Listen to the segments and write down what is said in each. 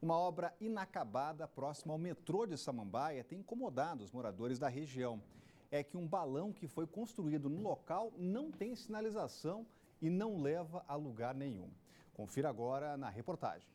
Uma obra inacabada próxima ao metrô de Samambaia tem incomodado os moradores da região. É que um balão que foi construído no local não tem sinalização e não leva a lugar nenhum. Confira agora na reportagem.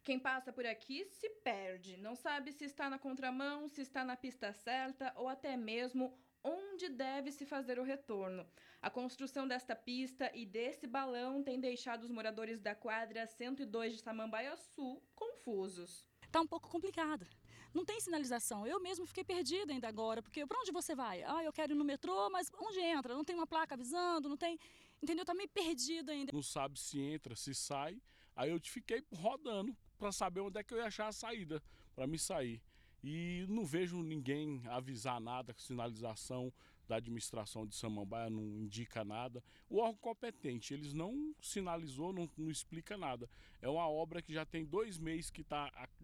Quem passa por aqui se perde, não sabe se está na contramão, se está na pista certa ou até mesmo onde deve se fazer o retorno. A construção desta pista e desse balão tem deixado os moradores da quadra 102 de Samambaia Sul confusos. Tá um pouco complicado. Não tem sinalização. Eu mesmo fiquei perdida ainda agora, porque para onde você vai? Eu quero ir no metrô, mas onde entra? Não tem uma placa avisando, não tem... Entendeu? Tá meio perdida ainda. Não sabe se entra, se sai. Aí eu fiquei rodando para saber onde é que eu ia achar a saída para me sair. E não vejo ninguém avisar nada, sinalização da administração de Samambaia não indica nada. O órgão competente, eles não sinalizou, não explica nada. É uma obra que já tem 2 meses que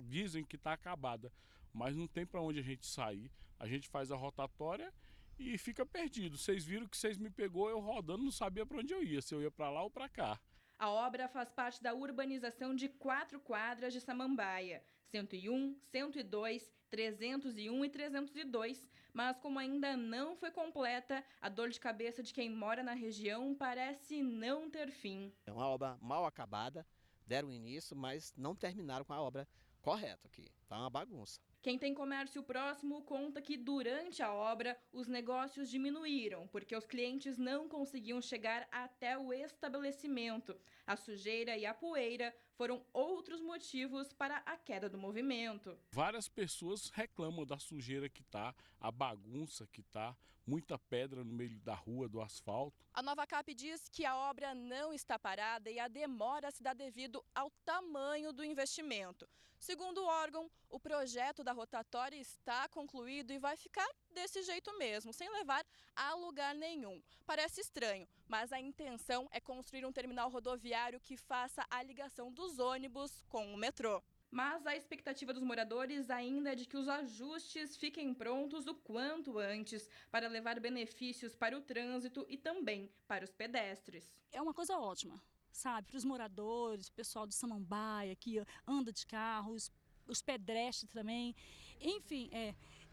dizem que está acabada, mas não tem para onde a gente sair. A gente faz a rotatória e fica perdido. Vocês viram que vocês me pegou eu rodando, não sabia para onde eu ia, se eu ia para lá ou para cá. A obra faz parte da urbanização de 4 quadras de Samambaia, 101, 102, 301 e 302. Mas como ainda não foi completa, a dor de cabeça de quem mora na região parece não ter fim. É uma obra mal acabada, deram início, mas não terminaram com a obra correta aqui. Tá uma bagunça. Quem tem comércio próximo conta que durante a obra os negócios diminuíram, porque os clientes não conseguiam chegar até o estabelecimento. A sujeira e a poeira foram outros motivos para a queda do movimento. Várias pessoas reclamam da sujeira que tá, a bagunça que tá, muita pedra no meio da rua, do asfalto. A Novacap diz que a obra não está parada e a demora se dá devido ao tamanho do investimento. Segundo o órgão, o projeto da rotatória está concluído e vai ficar desse jeito mesmo, sem levar a lugar nenhum. Parece estranho, mas a intenção é construir um terminal rodoviário que faça a ligação dos ônibus com o metrô. Mas a expectativa dos moradores ainda é de que os ajustes fiquem prontos o quanto antes para levar benefícios para o trânsito e também para os pedestres. É uma coisa ótima, sabe? Para os moradores, o pessoal de Samambaia que anda de carro, os pedestres também.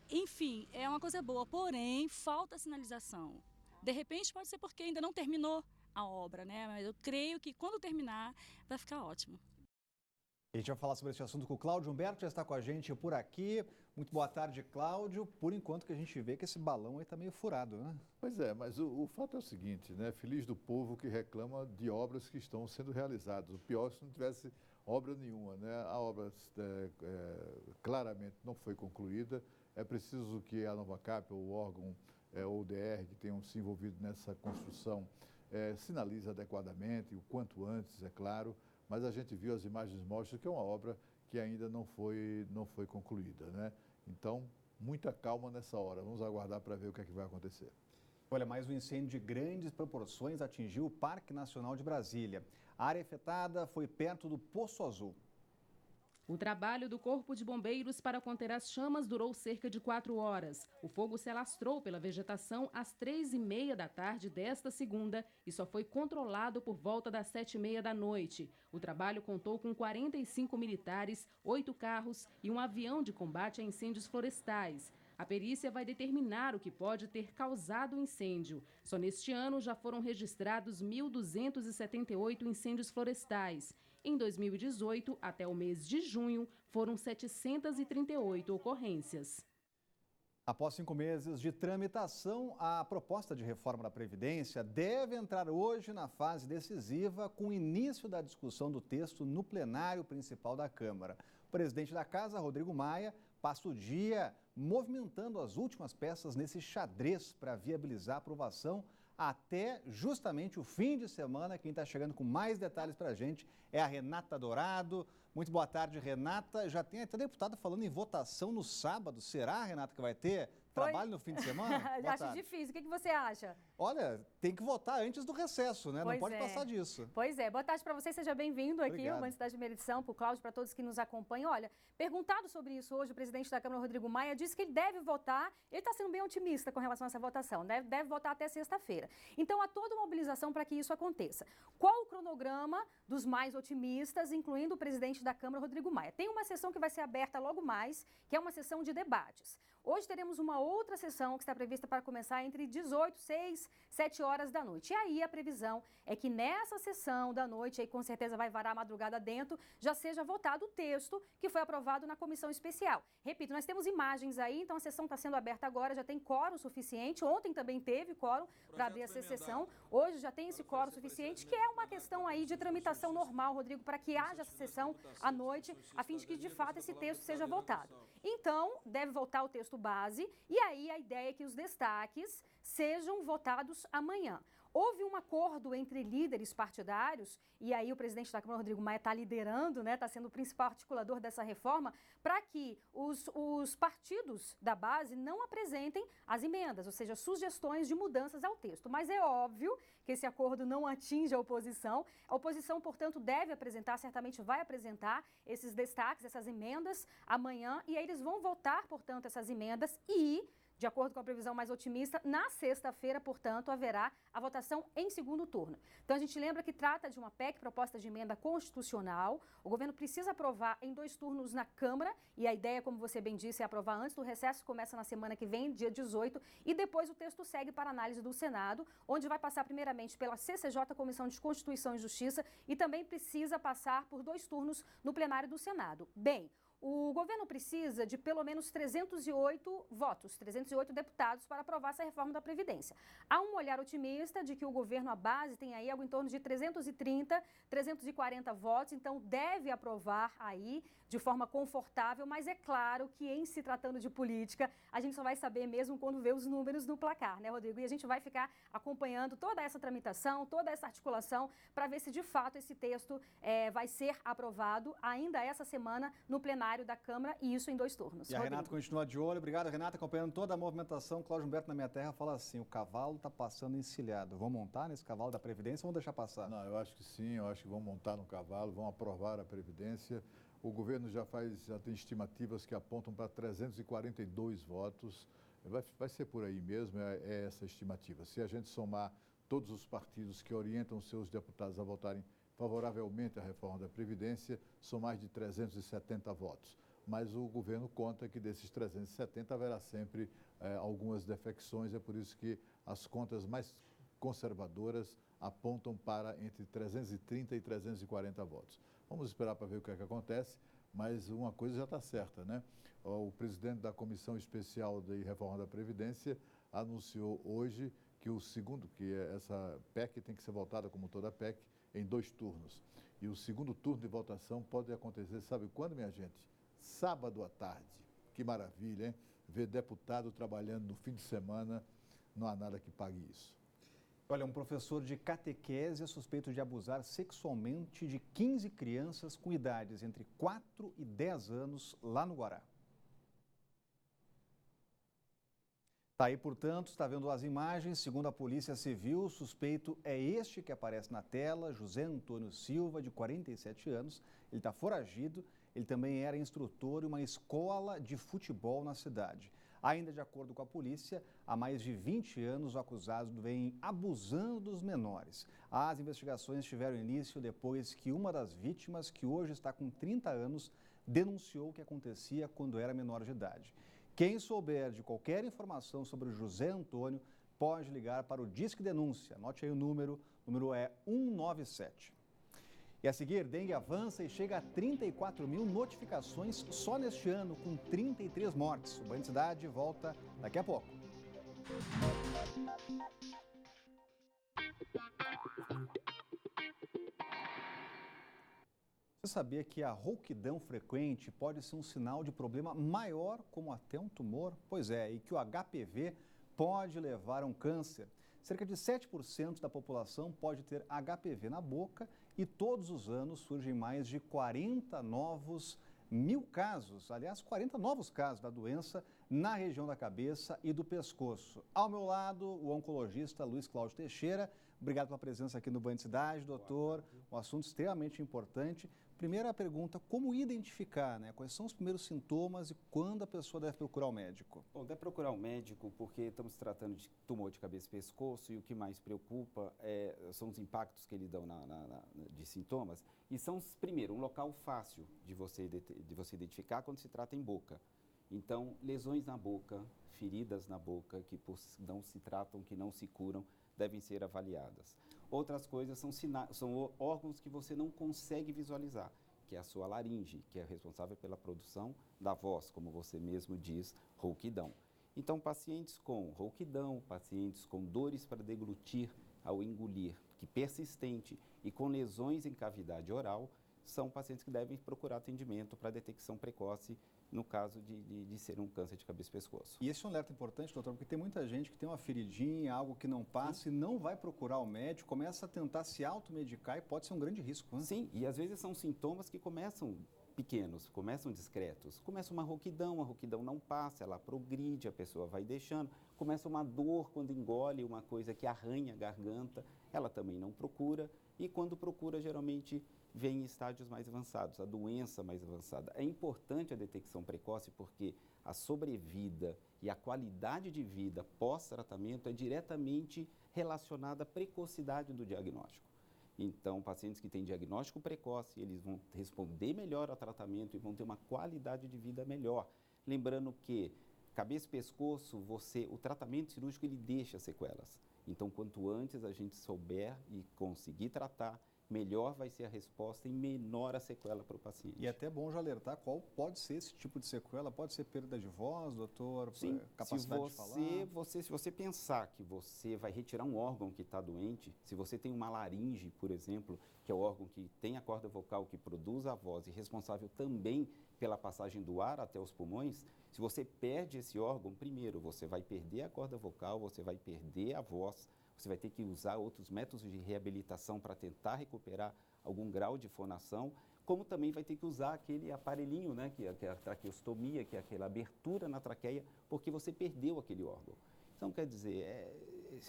Enfim, é uma coisa boa, porém falta sinalização. De repente pode ser porque ainda não terminou a obra, né? Mas eu creio que quando terminar vai ficar ótimo. A gente vai falar sobre esse assunto com o Cláudio Humberto, já está com a gente por aqui. Muito boa tarde, Cláudio. Por enquanto que a gente vê que esse balão aí está meio furado, né? Pois é, mas o fato é o seguinte, né? Feliz do povo que reclama de obras que estão sendo realizadas. O pior é se não tivesse obra nenhuma, né? A obra claramente não foi concluída. É preciso que a Novacap, o órgão ou o DR que tenham se envolvido nessa construção, sinalize adequadamente, o quanto antes, é claro. Mas a gente viu as imagens mostram que é uma obra que ainda não foi concluída, né? Então, muita calma nessa hora. Vamos aguardar para ver o que é que vai acontecer. Olha, mais um incêndio de grandes proporções atingiu o Parque Nacional de Brasília. A área afetada foi perto do Poço Azul. O trabalho do Corpo de Bombeiros para conter as chamas durou cerca de 4 horas. O fogo se alastrou pela vegetação às 3h30 da tarde desta segunda e só foi controlado por volta das 7h30 da noite. O trabalho contou com 45 militares, 8 carros e um avião de combate a incêndios florestais. A perícia vai determinar o que pode ter causado o incêndio. Só neste ano já foram registrados 1.278 incêndios florestais. Em 2018, até o mês de junho, foram 738 ocorrências. Após 5 meses de tramitação, a proposta de reforma da Previdência deve entrar hoje na fase decisiva, com o início da discussão do texto no plenário principal da Câmara. O presidente da Casa, Rodrigo Maia, passa o dia movimentando as últimas peças nesse xadrez para viabilizar a aprovação até justamente o fim de semana. Quem está chegando com mais detalhes para a gente é a Renata Dourado. Muito boa tarde, Renata. Já tem até deputada falando em votação no sábado. Será, Renata, que vai ter? Trabalho no fim de semana? Acho difícil. O que você acha? Olha, tem que votar antes do recesso, né? Não pode passar disso. Pois é. Boa tarde para você, seja bem-vindo aqui ao Banco Cidade de Primeira Edição, para o Cláudio, para todos que nos acompanham. Olha, perguntado sobre isso hoje, o presidente da Câmara, Rodrigo Maia, disse que ele deve votar, ele está sendo bem otimista com relação a essa votação, deve votar até sexta-feira. Então, há toda uma mobilização para que isso aconteça. Qual o cronograma dos mais otimistas, incluindo o presidente da Câmara, Rodrigo Maia? Tem uma sessão que vai ser aberta logo mais, que é uma sessão de debates. Hoje teremos uma outra sessão que está prevista para começar entre 18, 6, 7 horas da noite. E aí a previsão é que nessa sessão da noite, aí com certeza vai varar a madrugada dentro, já seja votado o texto que foi aprovado na comissão especial. Repito, nós temos imagens aí, então a sessão está sendo aberta agora, já tem quórum suficiente. Ontem também teve quórum para abrir essa sessão. Hoje já tem esse quórum suficiente, que é uma questão aí de tramitação normal, Rodrigo, para que haja essa sessão à noite, a fim de que de fato esse texto seja votado. Então, deve votar o texto base e aí a ideia é que os destaques sejam votados amanhã. Houve um acordo entre líderes partidários, e aí o presidente da Câmara, Rodrigo Maia, está liderando, está sendo o principal articulador dessa reforma, para que os partidos da base não apresentem as emendas, ou seja, sugestões de mudanças ao texto. Mas é óbvio que esse acordo não atinge a oposição. A oposição, portanto, deve apresentar, certamente vai apresentar esses destaques, essas emendas amanhã, e aí eles vão votar, portanto, essas emendas e, de acordo com a previsão mais otimista, na sexta-feira, portanto, haverá a votação em segundo turno. Então, a gente lembra que trata de uma PEC, proposta de emenda constitucional. O governo precisa aprovar em 2 turnos na Câmara, e a ideia, como você bem disse, é aprovar antes do recesso, que começa na semana que vem, dia 18, e depois o texto segue para análise do Senado, onde vai passar primeiramente pela CCJ, Comissão de Constituição e Justiça, e também precisa passar por 2 turnos no plenário do Senado. Bem, o governo precisa de pelo menos 308 votos, 308 deputados para aprovar essa reforma da Previdência. Há um olhar otimista de que o governo, a base, tem aí algo em torno de 330, 340 votos, então deve aprovar aí de forma confortável, mas é claro que em se tratando de política, a gente só vai saber mesmo quando vê os números no placar, né, Rodrigo? E a gente vai ficar acompanhando toda essa tramitação, toda essa articulação, para ver se de fato esse texto vai ser aprovado ainda essa semana no plenário da Câmara, e isso em 2 turnos. E a Renata continua de olho. Obrigado, Renata, acompanhando toda a movimentação. Cláudio Humberto, na minha terra, fala assim: o cavalo está passando encilhado. Vão montar nesse cavalo da Previdência ou vão deixar passar? Não, eu acho que sim, eu acho que vão montar no cavalo, vão aprovar a Previdência. O governo já tem estimativas que apontam para 342 votos. Vai ser por aí mesmo, é essa estimativa. Se a gente somar todos os partidos que orientam seus deputados a votarem favoravelmente à reforma da Previdência, são mais de 370 votos. Mas o governo conta que desses 370 haverá sempre algumas defecções, é por isso que as contas mais conservadoras apontam para entre 330 e 340 votos. Vamos esperar para ver o que é que acontece, mas uma coisa já está certa, né? O presidente da Comissão Especial de Reforma da Previdência anunciou hoje que essa PEC tem que ser votada, como toda PEC, em 2 turnos. E o segundo turno de votação pode acontecer, sabe quando, minha gente? Sábado à tarde. Que maravilha, hein? Ver deputado trabalhando no fim de semana, não há nada que pague isso. Olha, um professor de catequese é suspeito de abusar sexualmente de 15 crianças com idades entre 4 e 10 anos lá no Guará. Tá aí, portanto, está vendo as imagens. Segundo a Polícia Civil, o suspeito é este que aparece na tela, José Antônio Silva, de 47 anos. Ele está foragido. Ele também era instrutor em uma escola de futebol na cidade. Ainda de acordo com a polícia, há mais de 20 anos o acusado vem abusando dos menores. As investigações tiveram início depois que uma das vítimas, que hoje está com 30 anos, denunciou o que acontecia quando era menor de idade. Quem souber de qualquer informação sobre o José Antônio pode ligar para o Disque Denúncia. Anote aí o número é 197. E a seguir, dengue avança e chega a 34 mil notificações só neste ano, com 33 mortes. O Banho de Cidade volta daqui a pouco. Você sabia que a rouquidão frequente pode ser um sinal de problema maior, como até um tumor? Pois é, e que o HPV pode levar a um câncer. Cerca de 7% da população pode ter HPV na boca e todos os anos surgem mais de 40 novos 1.000 casos, aliás, 40 novos casos da doença na região da cabeça e do pescoço. Ao meu lado, o oncologista Luiz Cláudio Teixeira. Obrigado pela presença aqui no Band Cidade, doutor. Um assunto extremamente importante. Primeira pergunta, como identificar, né? Quais são os primeiros sintomas e quando a pessoa deve procurar o médico? Bom, deve procurar o médico porque estamos tratando de tumor de cabeça e pescoço e o que mais preocupa são os impactos que ele dão de sintomas. E são, primeiro, um local fácil de você identificar quando se trata em boca. Então, lesões na boca, feridas na boca que não se tratam, que não se curam, devem ser avaliadas. Outras coisas são órgãos que você não consegue visualizar, que é a sua laringe, que é responsável pela produção da voz, como você mesmo diz, rouquidão. Então, pacientes com rouquidão, pacientes com dores para deglutir ao engolir, que persistente, e com lesões em cavidade oral, são pacientes que devem procurar atendimento para detecção precoce no caso de ser um câncer de cabeça e pescoço. E esse é um alerta importante, doutor, porque tem muita gente que tem uma feridinha, algo que não passa. Sim. E não vai procurar o médico, começa a tentar se automedicar e pode ser um grande risco. Né? Sim, e às vezes são sintomas que começam pequenos, começam discretos. Começa uma rouquidão, a rouquidão não passa, ela progride, a pessoa vai deixando. Começa uma dor quando engole uma coisa que arranha a garganta, ela também não procura. E quando procura, geralmente vem em estádios mais avançados, a doença mais avançada. É importante a detecção precoce porque a sobrevida e a qualidade de vida pós-tratamento é diretamente relacionada à precocidade do diagnóstico. Então, pacientes que têm diagnóstico precoce, eles vão responder melhor ao tratamento e vão ter uma qualidade de vida melhor. Lembrando que cabeça e pescoço, o tratamento cirúrgico ele deixa sequelas. Então, quanto antes a gente souber e conseguir tratar, melhor vai ser a resposta e menor a sequela para o paciente. E é até bom já alertar qual pode ser esse tipo de sequela, pode ser perda de voz, doutor, sim, capacidade de falar? Se você pensar que você vai retirar um órgão que está doente, se você tem uma laringe, por exemplo, que é o órgão que tem a corda vocal, que produz a voz e responsável também pela passagem do ar até os pulmões, se você perde esse órgão, primeiro, você vai perder a corda vocal, você vai perder a voz, você vai ter que usar outros métodos de reabilitação para tentar recuperar algum grau de fonação, como também vai ter que usar aquele aparelhinho, né, que é a traqueostomia, que é aquela abertura na traqueia, porque você perdeu aquele órgão. Então, quer dizer,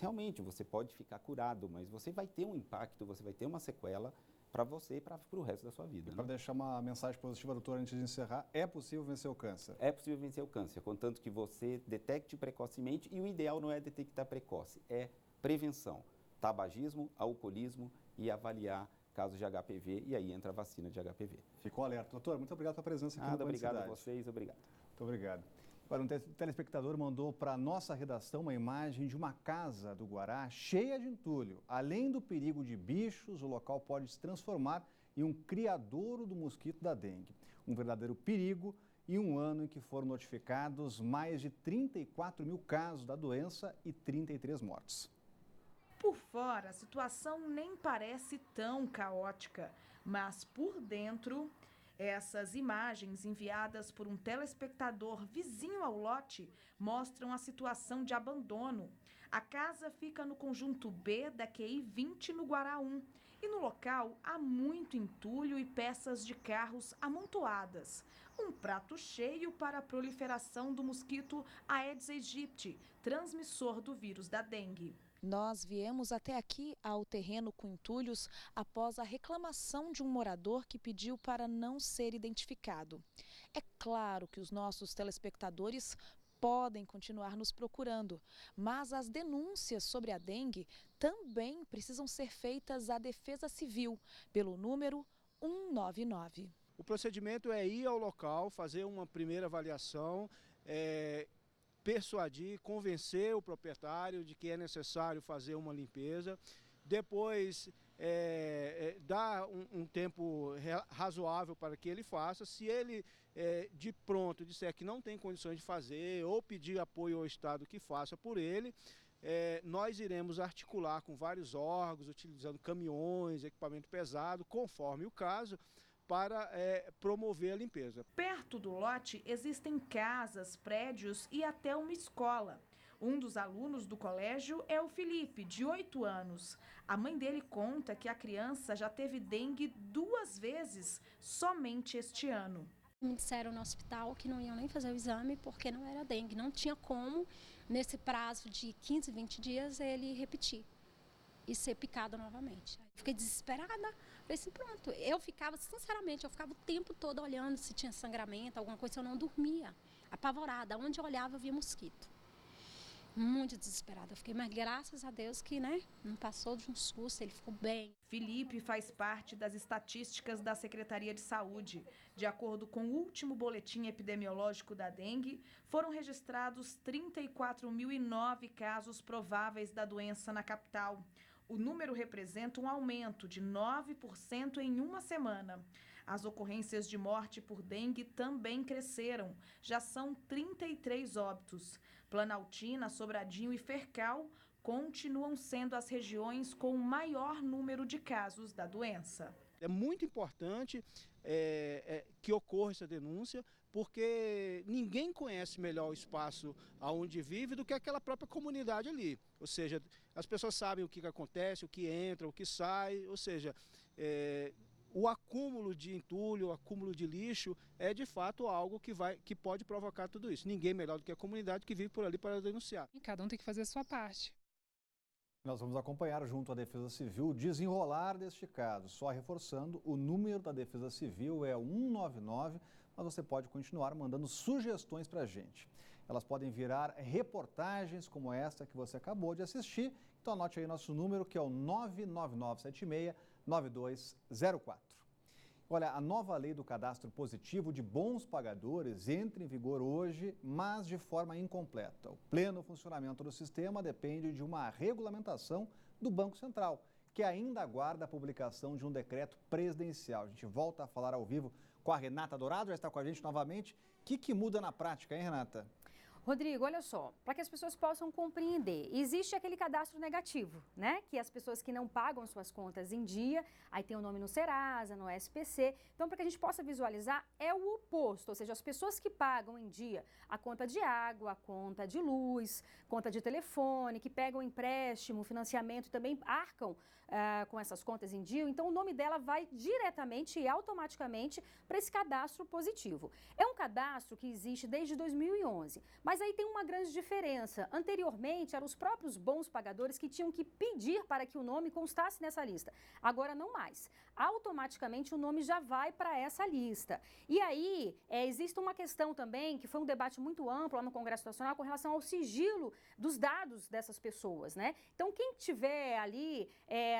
realmente você pode ficar curado, mas você vai ter um impacto, você vai ter uma sequela para você e para o resto da sua vida. Para deixar uma mensagem positiva, doutor, antes de encerrar, é possível vencer o câncer? É possível vencer o câncer, contanto que você detecte precocemente, e o ideal não é detectar precoce, é prevenção, tabagismo, alcoolismo e avaliar casos de HPV, e aí entra a vacina de HPV. Ficou alerta. Doutor, muito obrigado pela presença aqui no Band Cidade. Obrigado a vocês, obrigado. Muito obrigado. Agora, um telespectador mandou para a nossa redação uma imagem de uma casa do Guará cheia de entulho. Além do perigo de bichos, o local pode se transformar em um criadouro do mosquito da dengue. Um verdadeiro perigo em um ano em que foram notificados mais de 34 mil casos da doença e 33 mortes. Por fora, a situação nem parece tão caótica, mas por dentro, essas imagens enviadas por um telespectador vizinho ao lote mostram a situação de abandono. A casa fica no conjunto B da QI 20 no Guará 1 e no local há muito entulho e peças de carros amontoadas. Um prato cheio para a proliferação do mosquito Aedes aegypti, transmissor do vírus da dengue. Nós viemos até aqui ao terreno com entulhos após a reclamação de um morador que pediu para não ser identificado. É claro que os nossos telespectadores podem continuar nos procurando, mas as denúncias sobre a dengue também precisam ser feitas à Defesa Civil, pelo número 199. O procedimento é ir ao local, fazer uma primeira avaliação, persuadir, convencer o proprietário de que é necessário fazer uma limpeza, depois dar um tempo razoável para que ele faça. Se ele de pronto disser que não tem condições de fazer ou pedir apoio ao Estado que faça por ele, nós iremos articular com vários órgãos, utilizando caminhões, equipamento pesado, conforme o caso, para promover a limpeza. Perto do lote existem casas, prédios e até uma escola. Um dos alunos do colégio é o Felipe, de 8 anos. A mãe dele conta que a criança já teve dengue 2 vezes somente este ano. Me disseram no hospital que não iam nem fazer o exame porque não era dengue. Não tinha como, nesse prazo de 15, 20 dias, ele repetir e ser picado novamente. Fiquei desesperada, falei assim, pronto. Eu ficava, sinceramente, eu ficava o tempo todo olhando se tinha sangramento, alguma coisa, eu não dormia, apavorada. Onde eu olhava, eu via mosquito. Muito desesperada. Eu fiquei, mas graças a Deus que, não passou de um susto, ele ficou bem. Felipe faz parte das estatísticas da Secretaria de Saúde. De acordo com o último boletim epidemiológico da dengue, foram registrados 34.009 casos prováveis da doença na capital. O número representa um aumento de 9% em uma semana. As ocorrências de morte por dengue também cresceram. Já são 33 óbitos. Planaltina, Sobradinho e Fercal continuam sendo as regiões com o maior número de casos da doença. É muito importante que ocorra essa denúncia, porque ninguém conhece melhor o espaço onde vive do que aquela própria comunidade ali. Ou seja, as pessoas sabem o que acontece, o que entra, o que sai, ou seja, o acúmulo de entulho, o acúmulo de lixo é de fato algo que pode provocar tudo isso. Ninguém melhor do que a comunidade que vive por ali para denunciar. E cada um tem que fazer a sua parte. Nós vamos acompanhar junto à Defesa Civil o desenrolar deste caso. Só reforçando, o número da Defesa Civil é 199, mas você pode continuar mandando sugestões para a gente. Elas podem virar reportagens como esta que você acabou de assistir. Então anote aí nosso número, que é o 99976-9204. Olha, a nova lei do cadastro positivo de bons pagadores entra em vigor hoje, mas de forma incompleta. O pleno funcionamento do sistema depende de uma regulamentação do Banco Central, que ainda aguarda a publicação de um decreto presidencial. A gente volta a falar ao vivo com a Renata Dourado, já está com a gente novamente. O que muda na prática, hein, Renata? Rodrigo, olha só, para que as pessoas possam compreender, existe aquele cadastro negativo, né? Que as pessoas que não pagam suas contas em dia, aí tem o nome no Serasa, no SPC. Então, para que a gente possa visualizar, é o oposto, ou seja, as pessoas que pagam em dia a conta de água, a conta de luz, conta de telefone, que pegam empréstimo, financiamento e também arcam com essas contas em dia, então o nome dela vai diretamente e automaticamente para esse cadastro positivo. É um cadastro que existe desde 2011, mas aí tem uma grande diferença. Anteriormente, eram os próprios bons pagadores que tinham que pedir para que o nome constasse nessa lista. Agora não mais. Automaticamente o nome já vai para essa lista. E aí, existe uma questão também, que foi um debate muito amplo lá no Congresso Nacional com relação ao sigilo dos dados dessas pessoas, né? Então, quem tiver ali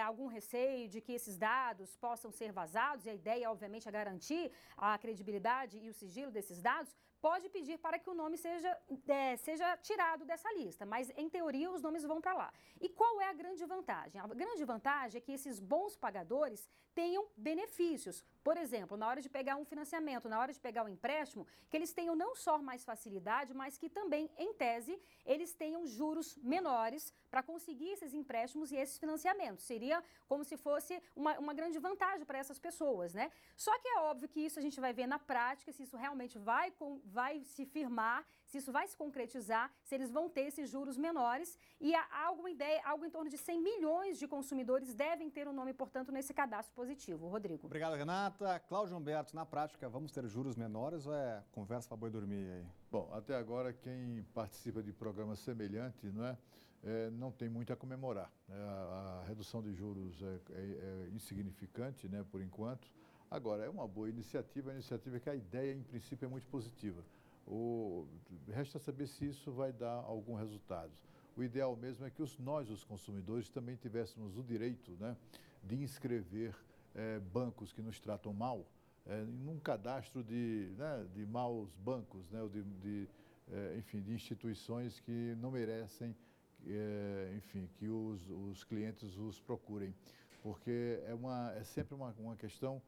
algum receio de que esses dados possam ser vazados, e a ideia, obviamente, é garantir a credibilidade e o sigilo desses dados, pode pedir para que o nome seja tirado dessa lista, mas em teoria os nomes vão para lá. E qual é a grande vantagem? A grande vantagem é que esses bons pagadores tenham benefícios. Por exemplo, na hora de pegar um financiamento, na hora de pegar um empréstimo, que eles tenham não só mais facilidade, mas que também, em tese, eles tenham juros menores para conseguir esses empréstimos e esses financiamentos. Seria como se fosse uma grande vantagem para essas pessoas, né? Só que é óbvio que isso a gente vai ver na prática, se isso realmente vai se firmar, se isso vai se concretizar, se eles vão ter esses juros menores, e algo em torno de 100 milhões de consumidores devem ter o nome, portanto, nesse cadastro positivo. Rodrigo. Obrigado, Renata. Cláudio Humberto, na prática, vamos ter juros menores ou é conversa para boi dormir aí? Bom, até agora quem participa de programas semelhantes, não tem muito a comemorar. A redução de juros é insignificante, por enquanto. Agora, é uma boa iniciativa, que a ideia, em princípio, é muito positiva. Resta saber se isso vai dar algum resultado. O ideal mesmo é que nós, os consumidores, também tivéssemos o direito de inscrever bancos que nos tratam mal num cadastro de maus bancos, de instituições que não merecem, que os clientes os procurem. Porque é sempre uma questão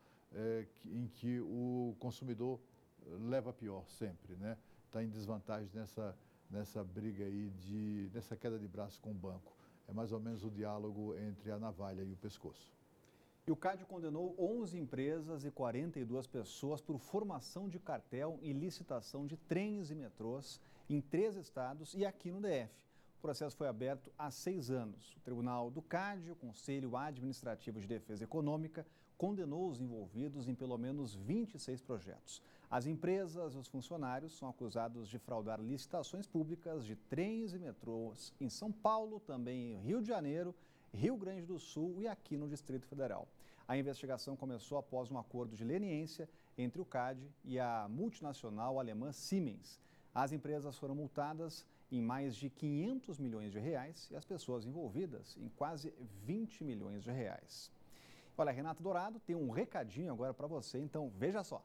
em que o consumidor leva pior sempre, está em desvantagem nessa briga aí, nessa queda de braço com o banco. É mais ou menos o diálogo entre a navalha e o pescoço. E o CAD condenou 11 empresas e 42 pessoas por formação de cartel e licitação de trens e metrôs em 3 estados e aqui no DF. O processo foi aberto há 6 anos. O Tribunal do CAD, o Conselho Administrativo de Defesa Econômica, condenou os envolvidos em pelo menos 26 projetos. As empresas e os funcionários são acusados de fraudar licitações públicas de trens e metrôs em São Paulo, também em Rio de Janeiro, Rio Grande do Sul e aqui no Distrito Federal. A investigação começou após um acordo de leniência entre o CAD e a multinacional alemã Siemens. As empresas foram multadas em mais de 500 milhões de reais e as pessoas envolvidas em quase 20 milhões de reais. Olha, Renata Dourado tem um recadinho agora para você, então veja só.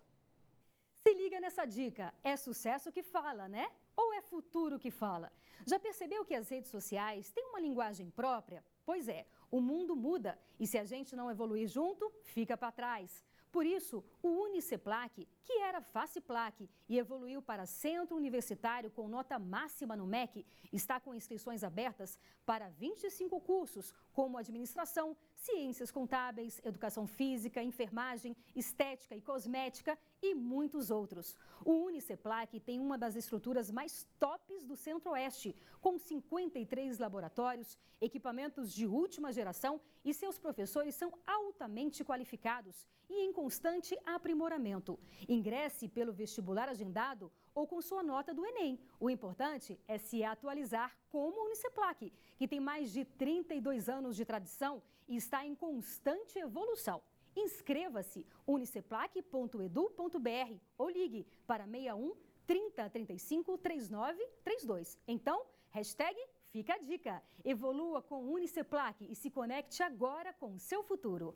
Se liga nessa dica, é sucesso que fala, né? Ou é futuro que fala? Já percebeu que as redes sociais têm uma linguagem própria? Pois é, o mundo muda e se a gente não evoluir junto, fica para trás. Por isso, o Uniceplac, que era Faceplac e evoluiu para Centro Universitário com nota máxima no MEC, está com inscrições abertas para 25 cursos, como Administração, Ciências Contábeis, Educação Física, Enfermagem, Estética e Cosmética e muitos outros. O Uniceplac tem uma das estruturas mais tops do Centro-Oeste, com 53 laboratórios, equipamentos de última geração e seus professores são altamente qualificados e em constante aprimoramento. Ingresse pelo vestibular agendado ou com sua nota do Enem. O importante é se atualizar como o Uniceplac, que tem mais de 32 anos de tradição e está em constante evolução. Inscreva-se uniceplac.edu.br ou ligue para 61 30 35 39 32. Então, hashtag fica a dica. Evolua com o Uniceplac e se conecte agora com o seu futuro.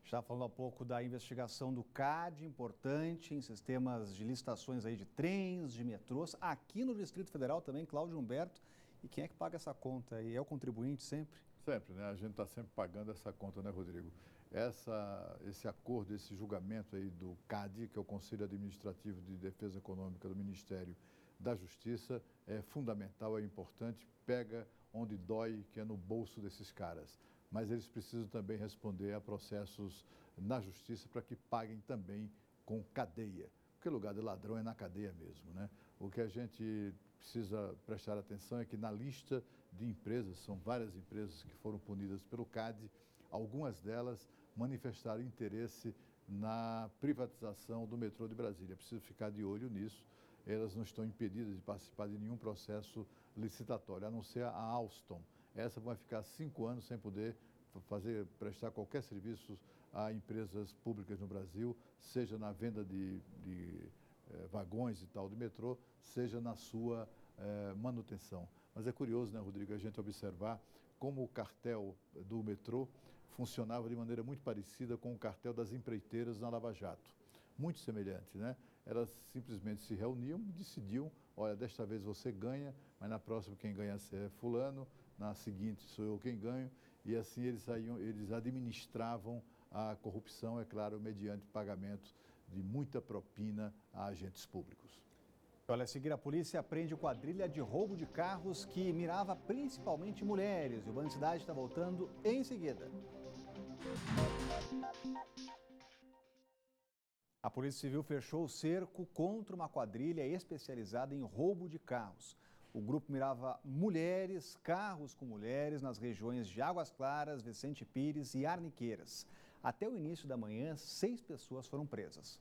Está falando há pouco da investigação do CAD, importante em sistemas de licitações aí de trens, de metrôs. Aqui no Distrito Federal também, Cláudio Humberto. E quem é que paga essa conta aí? É o contribuinte sempre? Sempre, né? A gente está sempre pagando essa conta, né, Rodrigo? Esse acordo, esse julgamento aí do CAD, que é o Conselho Administrativo de Defesa Econômica do Ministério da Justiça, é fundamental, é importante, pega onde dói, que é no bolso desses caras. Mas eles precisam também responder a processos na justiça para que paguem também com cadeia. Porque o lugar de ladrão é na cadeia mesmo, né? O que a gente precisa prestar atenção é que na lista de empresas, são várias empresas que foram punidas pelo CAD, algumas delas manifestaram interesse na privatização do metrô de Brasília. É preciso ficar de olho nisso. Elas não estão impedidas de participar de nenhum processo licitatório, a não ser a Alstom. Essa vai ficar 5 anos sem poder prestar qualquer serviço a empresas públicas no Brasil, seja na venda de vagões e tal de metrô, seja na sua manutenção. Mas é curioso, né, Rodrigo, a gente observar como o cartel do metrô funcionava de maneira muito parecida com o cartel das empreiteiras na Lava Jato. Muito semelhante, né? Elas simplesmente se reuniam e decidiam, olha, desta vez você ganha, mas na próxima quem ganha é fulano, na seguinte sou eu quem ganho, e assim eles administravam a corrupção, é claro, mediante pagamento de muita propina a agentes públicos. Olha, a seguir, a polícia prende quadrilha de roubo de carros que mirava principalmente mulheres. E o Band Cidade está voltando em seguida. A Polícia Civil fechou o cerco contra uma quadrilha especializada em roubo de carros. O grupo mirava mulheres, carros com mulheres nas regiões de Águas Claras, Vicente Pires e Arniqueiras. Até o início da manhã, 6 pessoas foram presas.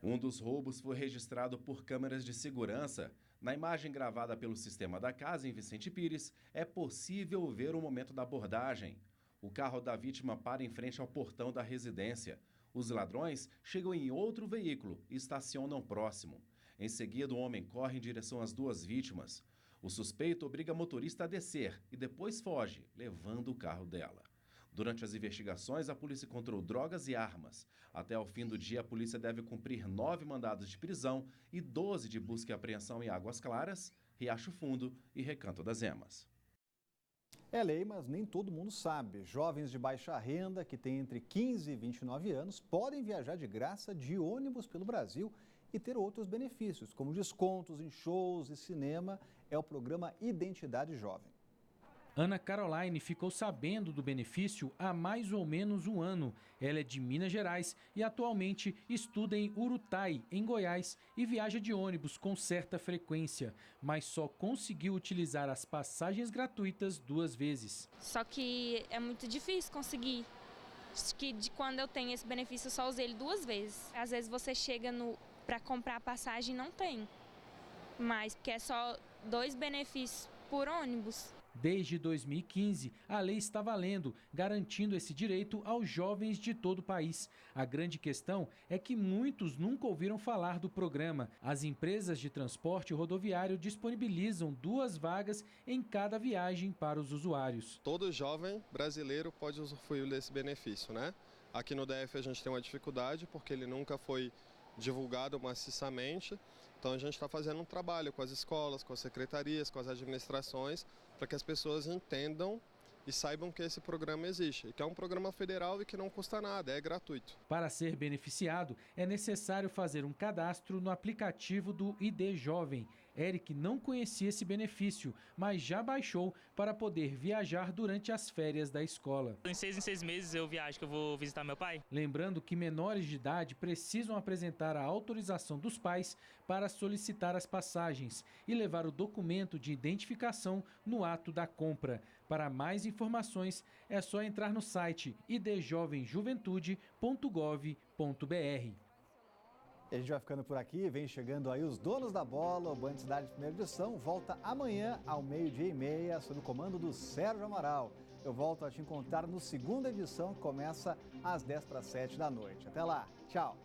Um dos roubos foi registrado por câmeras de segurança. Na imagem gravada pelo sistema da casa em Vicente Pires, é possível ver o momento da abordagem. O carro da vítima para em frente ao portão da residência. Os ladrões chegam em outro veículo e estacionam próximo. Em seguida, o homem corre em direção às 2 vítimas. O suspeito obriga a motorista a descer e depois foge, levando o carro dela. Durante as investigações, a polícia encontrou drogas e armas. Até o fim do dia, a polícia deve cumprir 9 mandados de prisão e 12 de busca e apreensão em Águas Claras, Riacho Fundo e Recanto das Emas. É lei, mas nem todo mundo sabe. Jovens de baixa renda, que têm entre 15 e 29 anos, podem viajar de graça de ônibus pelo Brasil e ter outros benefícios, como descontos em shows e cinema. É o programa Identidade Jovem. Ana Caroline ficou sabendo do benefício há mais ou menos um ano. Ela é de Minas Gerais e atualmente estuda em Urutai, em Goiás, e viaja de ônibus com certa frequência, mas só conseguiu utilizar as passagens gratuitas 2 vezes. Só que é muito difícil conseguir. Acho que quando eu tenho esse benefício eu só usei ele 2 vezes. Às vezes você chega para comprar passagem não tem, mas porque é só 2 benefícios por ônibus. Desde 2015, a lei está valendo, garantindo esse direito aos jovens de todo o país. A grande questão é que muitos nunca ouviram falar do programa. As empresas de transporte rodoviário disponibilizam 2 vagas em cada viagem para os usuários. Todo jovem brasileiro pode usufruir desse benefício, né? Aqui no DF a gente tem uma dificuldade porque ele nunca foi divulgado maciçamente. Então a gente está fazendo um trabalho com as escolas, com as secretarias, com as administrações, para que as pessoas entendam e saibam que esse programa existe, e que é um programa federal e que não custa nada, é gratuito. Para ser beneficiado, é necessário fazer um cadastro no aplicativo do ID Jovem. Eric não conhecia esse benefício, mas já baixou para poder viajar durante as férias da escola. Em 6 meses eu viajo, que eu vou visitar meu pai. Lembrando que menores de idade precisam apresentar a autorização dos pais para solicitar as passagens e levar o documento de identificação no ato da compra. Para mais informações, é só entrar no site idjovemjuventude.gov.br. E a gente vai ficando por aqui, vem chegando aí os donos da bola. O Band Cidade Primeira Edição volta amanhã ao 12:30, sob o comando do Sérgio Amaral. Eu volto a te encontrar no segunda edição, que começa às 6:50 da noite. Até lá, tchau!